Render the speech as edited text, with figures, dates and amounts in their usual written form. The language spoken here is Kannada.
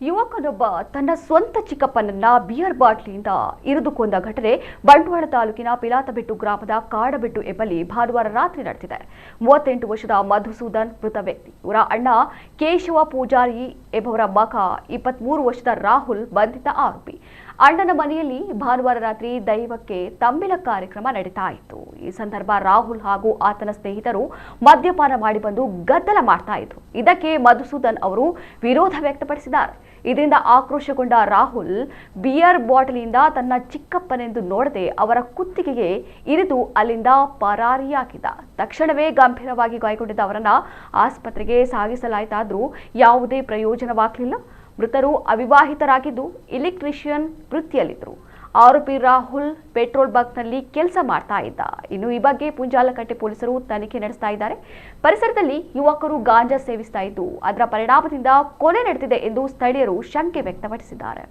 ಯುವಕನೊಬ್ಬ ತನ್ನ ಸ್ವಂತ ಚಿಕ್ಕಪ್ಪನನ್ನ ಬಿಯರ್ ಬಾಟ್ಲಿಯಿಂದ ಇರಿದು ಕೊಂದ ಘಟನೆ ಬಂಟ್ವಾಳ ತಾಲೂಕಿನ ಪಿಲಾತಬೆಟ್ಟು ಗ್ರಾಮದ ಕಾಡಬೆಟ್ಟು ಎಂಬಲ್ಲಿ ಭಾನುವಾರ ರಾತ್ರಿ ನಡೆದಿದೆ. 38 ವರ್ಷದ ಮಧುಸೂದನ್ ಮೃತ ವ್ಯಕ್ತಿ. ಇವರ ಅಣ್ಣ ಕೇಶವ ಪೂಜಾರಿ ಎಂಬವರ ಮಗ 23 ವರ್ಷದ ರಾಹುಲ್ ಬಂಧಿತ ಆರೋಪಿ. ಅಣ್ಣನ ಮನೆಯಲ್ಲಿ ಭಾನುವಾರ ರಾತ್ರಿ ದೈವಕ್ಕೆ ತಂಬಿಲ ಕಾರ್ಯಕ್ರಮ ನಡೀತಾ ಇತ್ತು. ಈ ಸಂದರ್ಭ ರಾಹುಲ್ ಹಾಗೂ ಆತನ ಸ್ನೇಹಿತರು ಮದ್ಯಪಾನ ಮಾಡಿ ಬಂದು ಗದ್ದಲ ಮಾಡ್ತಾ ಇದ್ರು. ಇದಕ್ಕೆ ಮಧುಸೂದನ್ ಅವರು ವಿರೋಧ ವ್ಯಕ್ತಪಡಿಸಿದ್ದಾರೆ. ಇದರಿಂದ ಆಕ್ರೋಶಗೊಂಡ ರಾಹುಲ್ ಬಿಯರ್ ಬಾಟಲಿಯಿಂದ ತನ್ನ ಚಿಕ್ಕಪ್ಪನೆಂದು ನೋಡದೆ ಅವರ ಕುತ್ತಿಗೆಗೆ ಇರಿದು ಅಲ್ಲಿಂದ ಪರಾರಿಯಾಗಿದ್ದ. ತಕ್ಷಣವೇ ಗಂಭೀರವಾಗಿ ಗಾಯಗೊಂಡಿದ್ದ ಅವರನ್ನ ಆಸ್ಪತ್ರೆಗೆ ಸಾಗಿಸಲಾಯಿತಾದರೂ ಯಾವುದೇ ಪ್ರಯೋಜನವಾಗಲಿಲ್ಲ. ಮೃತರು ಅವಿವಾಹಿತರಾಗಿದ್ದು ಎಲೆಕ್ಟ್ರಿಷಿಯನ್ ವೃತ್ತಿಯಲ್ಲಿದ್ದರು. ಆರೋಪಿ ರಾಹುಲ್ ಪೆಟ್ರೋಲ್ ಬಂಕ್ನಲ್ಲಿ ಕೆಲಸ ಮಾಡ್ತಾ ಇದ್ದ. ಇನ್ನು ಈ ಬಗ್ಗೆ ಪುಂಜಾಲಕಟ್ಟೆ ಪೊಲೀಸರು ತನಿಖೆ ನಡೆಸ್ತಾ ಇದ್ದಾರೆ. ಪರಿಸರದಲ್ಲಿ ಯುವಕರು ಗಾಂಜಾ ಸೇವಿಸ್ತಾ ಇದ್ದು ಅದರ ಪರಿಣಾಮದಿಂದ ಕೊಲೆ ನಡೆದಿದೆ ಎಂದು ಸ್ಥಳೀಯರು ಶಂಕೆ ವ್ಯಕ್ತಪಡಿಸಿದ್ದಾರೆ.